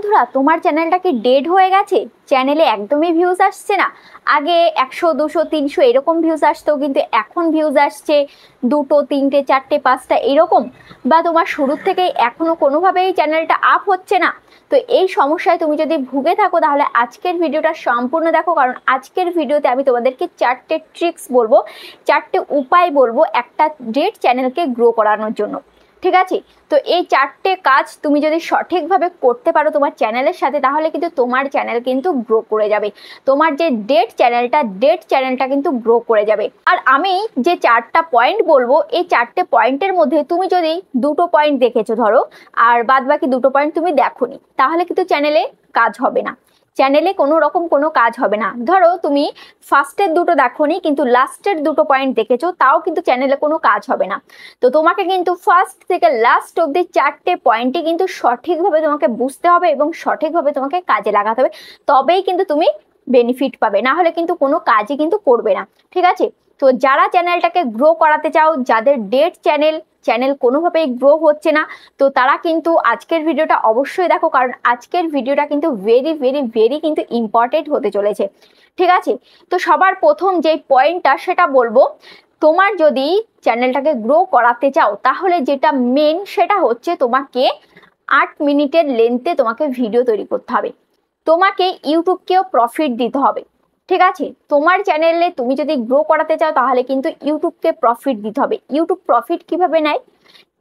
বন্ধুরা, তোমার চ্যানেলটা কি ডেড হয়ে গেছে? চ্যানেলে একদমই ভিউজ আসছে না? আগে 100, 200, 300 এরকম ভিউজ আসতো, কিন্তু এখন ভিউজ আসছে 2, 3, 4, 5টা এরকম। বা তোমার শুরুর থেকেই এখনো কোনোভাবেই চ্যানেলটা আপ হচ্ছে না। তো এই সমস্যায় তুমি যদি ভুগে থাকো তাহলে আজকের ভিডিওটা সম্পূর্ণ দেখো, কারণ আজকের ভিডিওতে আমি তোমাদেরকে 4টে ট্রিক্স বলবো, 4টে উপায় বলবো একটা ডেড চ্যানেলকে গ্রো করানোর জন্য। ঠিক আছে? তো এই 4টে কাজ তুমি যদি সঠিকভাবে করতে পারো তোমার চ্যানেলের সাথে, তাহলে কিন্তু তোমার চ্যানেল কিন্তু গ্রো করে যাবে। তোমার যে ডেড চ্যানেলটা কিন্তু গ্রো করে যাবে। আর আমি যে 4টা পয়েন্ট বলবো, এই 4টে পয়েন্টের মধ্যে তুমি যদি 2টো পয়েন্ট দেখেছো ধরো, আর বাদ বাকি 2টো পয়েন্ট তুমি দেখোনি, তাহলে কিন্তু চ্যানেলে কাজ হবে না। চ্যানেলে কোনো রকম কোনো কাজ হবে না। ধরো তুমি ফার্স্টের 2টো দেখোনি, কিন্তু লাস্টের 2টো পয়েন্ট দেখেছো, তাও কিন্তু চ্যানেলে কোনো কাজ হবে না। তো তোমাকে কিন্তু ফার্স্ট থেকে লাস্ট অব্দি 4টে পয়েন্টই কিন্তু সঠিকভাবে তোমাকে বুঝতে হবে এবং সঠিকভাবে তোমাকে কাজে লাগাতে হবে, তবেই কিন্তু তুমি বেনিফিট পাবে, না হলে কিন্তু কোনো কাজই কিন্তু করবে না। ঠিক আছে? তো যারা চ্যানেলটাকে গ্রো করাতে চাও, যাদের ডেড চ্যানেল কোনোভাবেই গ্রো হচ্ছে না, তো তারা কিন্তু আজকের ভিডিওটা অবশ্যই দেখো, কারণ আজকের ভিডিওটা কিন্তু ভেরি ভেরি ভেরি কিন্তু ইম্পর্টেন্ট হতে চলেছে। ঠিক আছে? তো সবার প্রথম যে পয়েন্টটা সেটা বলবো, তোমার যদি চ্যানেলটাকে গ্রো করাতে চাও তাহলে যেটা মেন সেটা হচ্ছে তোমাকে 8 মিনিটের লেন্থে তোমাকে ভিডিও তৈরি করতে হবে। তোমাকে ইউটিউবকেও প্রফিট দিতে হবে। ঠিক আছে? তোমার চ্যানেলে তুমি যদি গ্রো করাতে চাও তাহলে কিন্তু ইউটিউবকে প্রফিট দিতে হবে। ইউটিউব প্রফিট কিভাবে নেয়?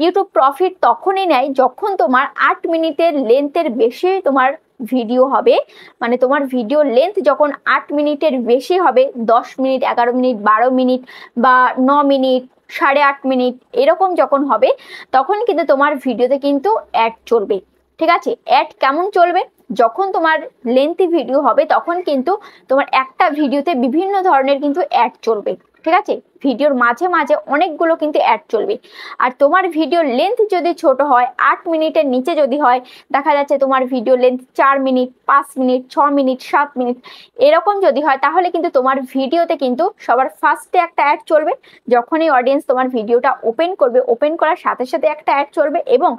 ইউটিউব প্রফিট তখনই নেয় যখন তোমার 8 মিনিটের লেন্থের বেশি তোমার ভিডিও হবে। মানে তোমার ভিডিও লেন্থ যখন 8 মিনিটের বেশি হবে, 10 মিনিট, 11 মিনিট, 12 মিনিট বা 9 মিনিট, 8.5 মিনিট এরকম যখন হবে, তখন কিন্তু তোমার ভিডিওতে কিন্তু অ্যাড চলবে। ঠিক আছে? অ্যাড কেমন চলবে? যখন তোমার লেন্থি ভিডিও হবে তখন কিন্তু তোমার একটা ভিডিওতে বিভিন্ন ধরনের কিন্তু অ্যাড চলবে। ঠিক আছে? ভিডিওর মাঝে মাঝে অনেকগুলো কিন্তু অ্যাড চলবে। আর তোমার ভিডিওর লেন্থ যদি ছোট হয়, 8 মিনিটের নিচে যদি হয়, দেখা যাচ্ছে তোমার video length 4 minute, 5 minute, 6 minute, 7 minute এরকম যদি হয়, তাহলে কিন্তু তোমার ভিডিওতে কিন্তু সবার ফার্স্টে একটা অ্যাড চলবে। যখনই অডিয়েন্স তোমার ভিডিওটা ওপেন করবে, ওপেন করার সাথে সাথে একটা অ্যাড চলবে, এবং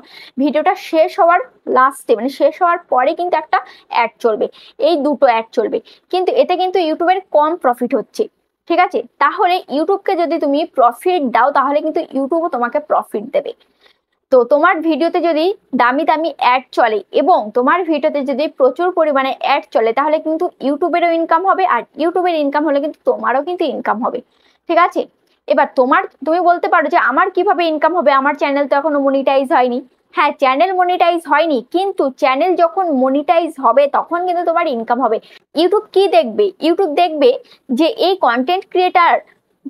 ভিডিওটা শেষ হওয়ার লাস্টে মানে শেষ হওয়ার পরে কিন্তু একটা অ্যাড চলবে। এই 2টো অ্যাড চলবে, কিন্তু এতে কিন্তু ইউটিউবের কম প্রফিট হচ্ছে। ঠিক আছে? তাহলে ইউটিউবকে যদি তুমি প্রফিট দাও তাহলে কিন্তু ইউটিউবও তোমাকে প্রফিট দেবে। তো তোমার ভিডিওতে যদি দামি দামি অ্যাড চলে এবং তোমার ভিডিওতে যদি প্রচুর পরিমাণে অ্যাড চলে, তাহলে কিন্তু ইউটিউবেরও ইনকাম হবে, আর ইউটিউবের ইনকাম হলে কিন্তু তোমারও কিন্তু ইনকাম হবে। ঠিক আছে? এবার তুমি বলতে পারো যে আমার কিভাবে ইনকাম হবে, আমার চ্যানেল তো এখনো মনিটাইজ হয়নি। হ্যাঁ, চ্যানেল মনিটাইজ হয়নি, কিন্তু চ্যানেল যখন মনিটাইজ হবে তখন কিন্তু তোমার ইনকাম হবে। ইউটিউব কি দেখবে? ইউটিউব দেখবে যে এই কন্টেন্ট ক্রিয়েটার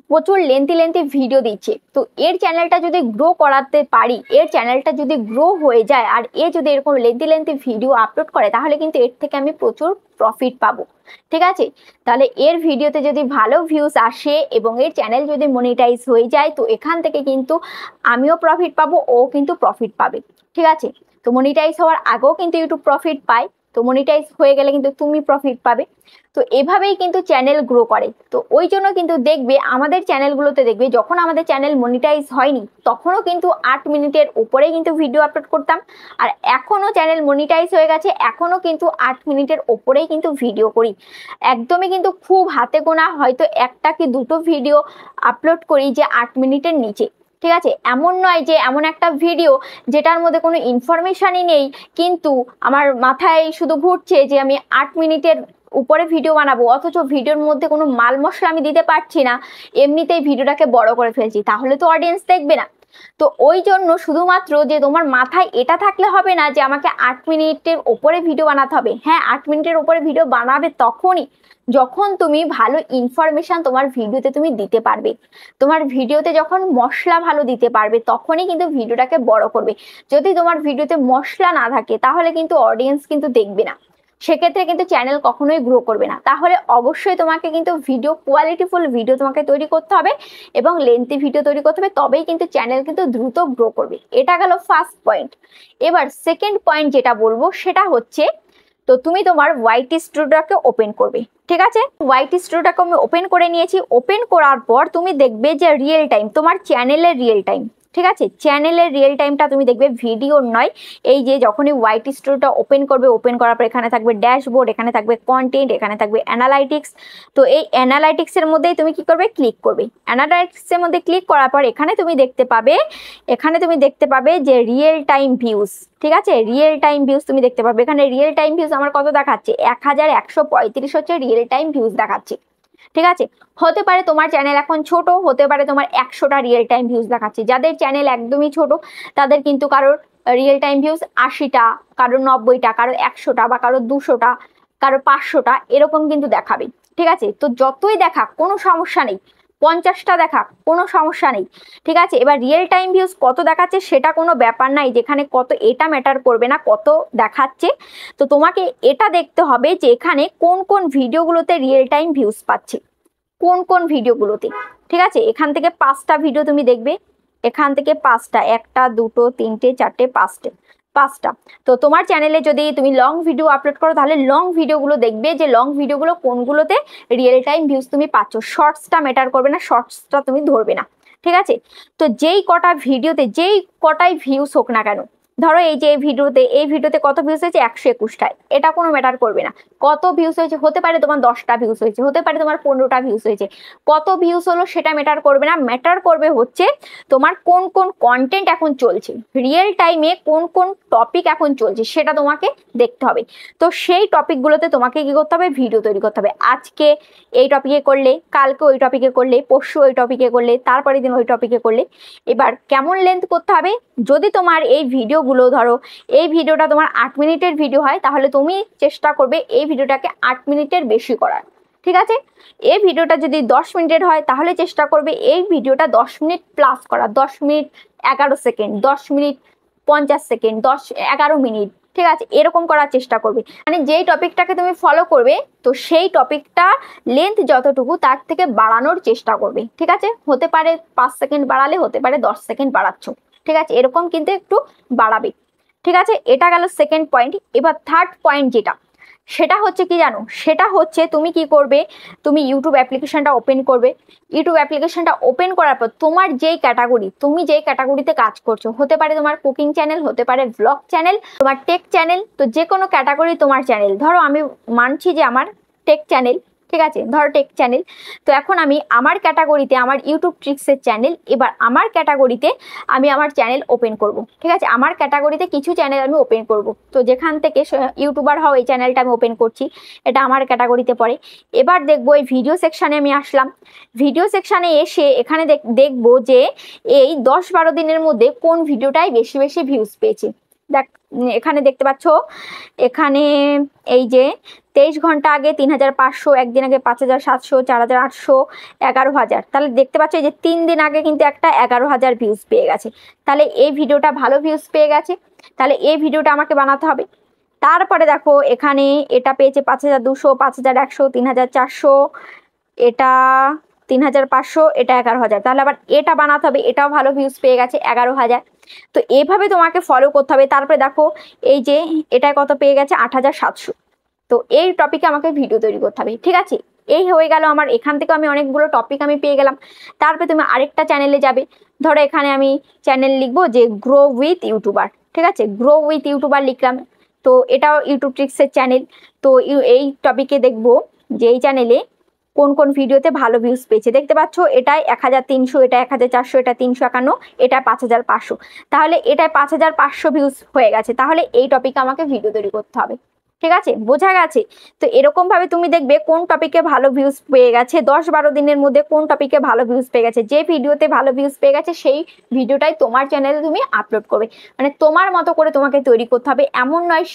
প্রচুর লেন্থি ভিডিও দিচ্ছে, তো এর চ্যানেলটা যদি গ্রো করাতে পারি, এর চ্যানেলটা যদি গ্রো হয়ে যায় আর এ যদি এরকম লেন্থি ভিডিও আপলোড করে, তাহলে কিন্তু এর থেকে আমি প্রচুর প্রফিট পাবো। ঠিক আছে? তাহলে এর ভিডিওতে যদি ভালো ভিউজ আসে এবং এর চ্যানেল যদি মনিটাইজ হয়ে যায়, তো এখান থেকে কিন্তু আমিও প্রফিট পাবো, ও কিন্তু প্রফিট পাবে। ঠিক আছে? তো মনিটাইজ হওয়ার আগেও কিন্তু ইউটিউব প্রফিট পায়, তো মনিটাইজ হয়ে গেলে কিন্তু তুমি প্রফিট পাবে। তো এভাবেই কিন্তু চ্যানেল গ্রো করে। তো ওই জন্য কিন্তু দেখবে আমাদের চ্যানেলগুলোতে, দেখবে যখন আমাদের চ্যানেল মনিটাইজ হয়নি তখনও কিন্তু 8 মিনিটের উপরেই কিন্তু ভিডিও আপলোড করতাম, আর এখনও চ্যানেল মনিটাইজ হয়ে গেছে, এখনও কিন্তু 8 মিনিটের ওপরেই কিন্তু ভিডিও করি। একদমই কিন্তু খুব হাতে গোনা হয়তো একটা কি 2টো ভিডিও আপলোড করি যে 8 মিনিটের নিচে। ঠিক আছে? এমন নয় যে এমন একটা ভিডিও যেটার মধ্যে কোনো ইনফরমেশনই নেই, কিন্তু আমার মাথায় শুধু ঘুরছে যে আমি 8 মিনিটের উপরে ভিডিও বানাবো, অথচ ভিডিওর মধ্যে কোনো মাল মশলা আমি দিতে পারছি না, এমনিতেই ভিডিওটাকে বড় করে ফেলছি, তাহলে তো অডিয়েন্স দেখবে না। তো ওই জন্য শুধুমাত্র যে তোমার মাথায় এটা থাকলে হবে না যে আমাকে 8 মিনিটের ওপরে ভিডিও বানাতে হবে। হ্যাঁ, 8 মিনিটের ওপরে ভিডিও বানাবে তখনই যখন তুমি ভালো ইনফরমেশন তোমার ভিডিওতে তুমি দিতে পারবে। তোমার ভিডিওতে যখন মশলা ভালো দিতে পারবে তখনই কিন্তু ভিডিওটাকে বড় করবে। যদি তোমার ভিডিওতে মশলা না থাকে তাহলে কিন্তু অডিয়েন্স কিন্তু দেখবে না, সেক্ষেত্রে কিন্তু চ্যানেল কখনোই গ্রো করবে না। তাহলে অবশ্যই তোমাকে কিন্তু কোয়ালিটিফুল ভিডিও তোমাকে তৈরি করতে হবে এবং লেন্থি ভিডিও তৈরি করতে হবে, তবেই কিন্তু চ্যানেল কিন্তু দ্রুত গ্রো করবে। এটা গেল ফার্স্ট পয়েন্ট। এবার সেকেন্ড পয়েন্ট যেটা বলবো সেটা হচ্ছে, তো তুমি তোমার ওয়াইটি স্টুডিওটাকে ওপেন করবে। ঠিক আছে? ওয়াইটি স্টুডিওটাকে আমি ওপেন করে নিয়েছি। ওপেন করার পর তুমি দেখবে যে রিয়েল টাইম, তোমার চ্যানেলের রিয়েল টাইম। ঠিক আছে, চ্যানেলের রিয়েল টাইমটা তুমি দেখবে, ভিডিওর নয়। এই যে যখনই ওয়াইট স্টুডিওটা ওপেন করবে, ওপেন করার পর এখানে থাকবে ড্যাশবোর্ড, এখানে থাকবে কন্টেন্ট, এখানে থাকবে অ্যানালাইটিক্স। তো এই অ্যানালাইটিক্সের মধ্যেই তুমি কি করবে, ক্লিক করবে। অ্যানালাইটিক্সের মধ্যে ক্লিক করার পর এখানে তুমি দেখতে পাবে যে রিয়েল টাইম ভিউজ। ঠিক আছে, রিয়েল টাইম ভিউজ তুমি দেখতে পাবে। এখানে রিয়েল টাইম ভিউজ আমার কত দেখাচ্ছে, 1135 হচ্ছে রিয়েল টাইম ভিউজ দেখাচ্ছে। ঠিক আছে, হতে পারে তোমার চ্যানেল এখন ছোট, হতে পারে তোমার 100টা রিয়েল টাইম ভিউজ দেখাচ্ছে। যাদের চ্যানেল একদমই ছোট তাদের কিন্তু কারোর রিয়েল টাইম ভিউজ 80টা, কারোর 90টা, কারোর 100টা, বা কারোর 200টা, কারোর 500টা, এরকম কিন্তু দেখাবে। ঠিক আছে, তো যতই দেখা কোনো সমস্যা নেই, 50টা দেখা কোনো সমস্যা নেই। ঠিক আছে, এবার রিয়েল টাইম ভিউজ কত দেখাচ্ছে সেটা কোনো ব্যাপার নাই, যেখানে কত এটা ম্যাটার করবে না, কত দেখাচ্ছে। তো তোমাকে এটা দেখতে হবে যে এখানে কোন কোন ভিডিওগুলোতে রিয়েল টাইম ভিউজ পাচ্ছে, কোন কোন ভিডিওগুলোতে। ঠিক আছে, এখান থেকে 5টা ভিডিও তুমি দেখবে, এখান থেকে 5টা, 1টা 2টো 3টে 4টে 5টা। তো তোমার চ্যানেলে যদি তুমি লং ভিডিও আপলোড করো তাহলে লং ভিডিওগুলো দেখবে, যে লং ভিডিওগুলো কোনগুলোতে রিয়েল টাইম ভিউজ তুমি পাচ্ছ। শর্টসটা ম্যাটার করবে না, শর্টসটা তুমি ধরবে না। ঠিক আছে, তো যেই কটা ভিডিওতে যেই কটাই ভিউজ হোক না কেন, ধরো এই যে এই ভিডিওতে কত ভিউজ হয়েছে, 121টায়, এটা কোনো ম্যাটার করবে না। কত ভিউজ হয়েছে, হতে পারে তোমার 10টা ভিউজ হয়েছে, হতে পারে তোমার 15টা ভিউজ হয়েছে, কত ভিউজ হলো সেটা ম্যাটার করবে না। ম্যাটার করবে হচ্ছে তোমার কোন কোন কন্টেন্ট এখন চলছে, রিয়েল টাইমে কোন কোন টপিক এখন চলছে সেটা তোমাকে দেখতে হবে। তো সেই টপিকগুলোতে তোমাকে কি করতে হবে, ভিডিও তৈরি করতে হবে। আজকে এই টপিকে করলে, কালকে ওই টপিকে করলে, পরশু ওই টপিকে করলে, তারপরের দিন ওই টপিকে করলে। এবার কেমন লেন্থ করতে হবে, যদি তোমার এই ভিডিওগুলো, ধরো এই ভিডিওটা তোমার 8 মিনিটের ভিডিও হয়, তাহলে তুমি চেষ্টা করবে এই ভিডিওটাকে 8 মিনিটের বেশি করার। ঠিক আছে, এই ভিডিওটা যদি 10 মিনিটের হয় তাহলে চেষ্টা করবে এই ভিডিওটা 10 মিনিট প্লাস করা, 10 minute 11 second, 10 minute 50 second, 11 minute. ঠিক আছে, এরকম করার চেষ্টা করবে। মানে যেই টপিকটাকে তুমি ফলো করবে, তো সেই টপিকটা লেন্থ যতটুকু তার থেকে বাড়ানোর চেষ্টা করবে। ঠিক আছে, হতে পারে 5 সেকেন্ড বাড়ালে, হতে পারে 10 সেকেন্ড বাড়াচ্ছ। ঠিক আছে, এরকম কিন্তু একটু বাড়াবে। ঠিক আছে, এটা গেল সেকেন্ড পয়েন্ট। এবার থার্ড পয়েন্ট যেটা, সেটা হচ্ছে কি জানো, সেটা হচ্ছে তুমি কি করবে, তুমি ইউটিউব অ্যাপ্লিকেশনটা ওপেন করবে। ইউটিউব অ্যাপ্লিকেশনটা ওপেন করার পর তোমার যেই ক্যাটাগরি, তুমি যেই ক্যাটাগরিতে কাজ করছো, হতে পারে তোমার কুকিং চ্যানেল, হতে পারে ব্লগ চ্যানেল, তোমার টেক চ্যানেল, তো যে কোনো ক্যাটাগরি তোমার চ্যানেল। ধরো আমি মানছি যে আমার টেক চ্যানেল, ঠিক আছে, ধরো টেক চ্যানেল। তো এখন আমি আমার ক্যাটাগরিতে আমার ইউটিউব ট্রিক্সের চ্যানেল, এবার আমার ক্যাটাগরিতে আমি আমার চ্যানেল ওপেন করব। ঠিক আছে, আমার ক্যাটাগরিতে কিছু চ্যানেল আমি ওপেন করব। তো যেখান থেকে ইউটিউবার হও, এই চ্যানেলটা আমি ওপেন করছি, এটা আমার ক্যাটাগরিতে পড়ে। এবার দেখবো এই ভিডিও সেকশানে আমি আসলাম। ভিডিও সেকশানে এসে এখানে দেখবো যে এই 10-12 দিনের মধ্যে কোন ভিডিওটাই বেশি বেশি ভিউজ পেয়েছে। দেখ, এখানে দেখতে পাচ্ছ, এখানে এই যে 23 ঘন্টা আগে 3500, একদিন আগে 5700, 4800, 11000। তাহলে দেখতে পাচ্ছ এই যে 3 দিন আগে কিন্তু একটা 11000 ভিউজ পেয়ে গেছে। তাহলে এই ভিডিওটা ভালো ভিউজ পেয়ে গেছে, তাহলে এই ভিডিওটা আমাকে বানাতে হবে। তারপরে দেখো এখানে এটা পেয়েছে 5200, 5100, 3400, এটা 3500, এটা 11000। তাহলে আবার এটা বানাতে হবে, এটাও ভালো ভিউজ পেয়ে গেছে, 11000। তো এইভাবে তোমাকে ফলো করতে হবে। তারপরে দেখো এই যে এটা কত পেয়ে গেছে, 8700। তো এই টপিকে আমাকে ভিডিও তৈরি করতে হবে। ঠিক আছে, এই হয়ে গেল আমার। এখান থেকে আমি অনেকগুলো টপিক আমি পেয়ে গেলাম। তারপরে তুমি আরেকটা চ্যানেলে যাবে, ধরো এখানে আমি চ্যানেল লিখবো যে গ্রো উইথ ইউটিউবার। ঠিক আছে, গ্রো উইথ ইউটিউবার লিখলাম। তো এটাও ইউটিউব ট্রিক্সের চ্যানেল। তো এই টপিকে দেখবো যে এই চ্যানেলে কোন কোন ভিডিওতে ভালো ভিউজ পেয়েছে। দেখতে পাচ্ছ এটাই 1300, এটা 1400, এটা 351, এটা 5500। তাহলে এটাই 5500 ভিউজ হয়ে গেছে। তাহলে এই টপিকে আমাকে ভিডিও তৈরি করতে হবে। ঠিক আছে, বোঝা গেছে? তো এরকম ভাবে তুমি দেখবে কোন টপিকে ভালো ভিউজ পেয়ে গেছে, 10-12 দিনের মধ্যে কোন টপিকে ভালো ভিউজ পেয়ে গেছে। যে ভিডিওতে ভালো ভিউজ পেয়ে গেছে সেই ভিডিওটাই তোমার চ্যানেলে তুমি আপলোড করবে। মানে তোমার মতো করে তোমাকে তৈরি করতে হবে। এমন নয়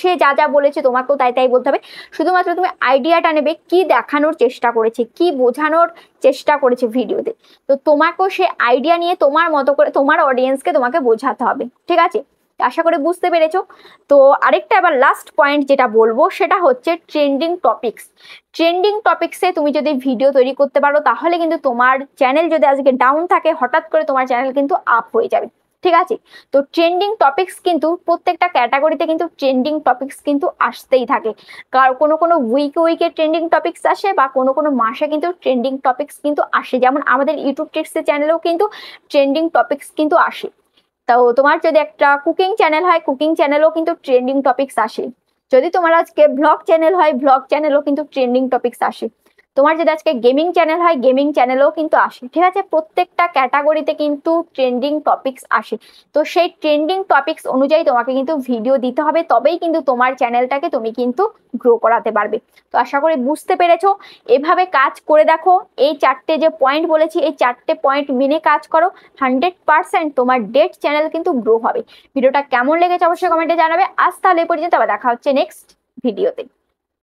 সে যা যা বলেছে তোমাকেও তাই তাই বলতে হবে। শুধুমাত্র তুমি আইডিয়াটা নেবে, কি দেখানোর চেষ্টা করেছে, কি বোঝানোর চেষ্টা করেছে ভিডিওতে। তো তোমাকেও সে আইডিয়া নিয়ে তোমার মতো করে তোমার অডিয়েন্সকে তোমাকে বোঝাতে হবে। ঠিক আছে, আশা করি বুঝতে পেরেছো। তো আরেকটা এবার লাস্ট পয়েন্ট যেটা বলবো সেটা হচ্ছে ট্রেন্ডিং টপিকস। ট্রেন্ডিং টপিক্সে তুমি যদি ভিডিও তৈরি করতে পারো তাহলে কিন্তু তোমার চ্যানেল যদি আজকে ডাউন থাকে, হঠাৎ করে তোমার চ্যানেল কিন্তু আপ হয়ে যাবে। ঠিক আছে। তো ট্রেন্ডিং টপিকস কিন্তু প্রত্যেকটা ক্যাটাগরিতে কিন্তু ট্রেন্ডিং টপিকস কিন্তু আসতেই থাকে। কোনো কোনো উইকে ট্রেন্ডিং টপিকস আসে বা কোনো মাসে কিন্তু ট্রেন্ডিং টপিকস কিন্তু আসে, যেমন আমাদের ইউটিউব টিপসের চ্যানেলেও কিন্তু ট্রেন্ডিং টপিকস কিন্তু আসে। তো তোমার যদি একটা কুকিং চ্যানেল হয়, কুকিং চ্যানেলেও কিন্তু ট্রেন্ডিং টপিকস আসে। যদি তোমার আজকে ব্লগ চ্যানেল হয়, ব্লগ চ্যানেলেও কিন্তু ট্রেন্ডিং টপিকস আসে। তোমার যদি আজকে গেমিং চ্যানেল হয়, গেমিং চ্যানেলেও কিন্তু আসে। ঠিক আছে, প্রত্যেকটা ক্যাটাগরিতে কিন্তু ট্রেন্ডিং টপিকস আসে। তো সেই ট্রেন্ডিং টপিকস অনুযায়ী তোমাকে কিন্তু ভিডিও দিতে হবে, তবেই কিন্তু তোমার চ্যানেলটাকে তুমি কিন্তু গ্রো করাতে পারবে। তো আশা করি বুঝতে পেরেছো। এভাবে কাজ করে দেখো, এই 4টে যে পয়েন্ট বলেছি, এই 4টে পয়েন্ট মেনে কাজ করো, 100% তোমার ডেট চ্যানেল কিন্তু গ্রো হবে। ভিডিওটা কেমন লেগেছে অবশ্যই কমেন্টে জানাবে। আজ তাহলে এই পর্যন্ত, আবার দেখা হচ্ছে নেক্সট ভিডিওতে।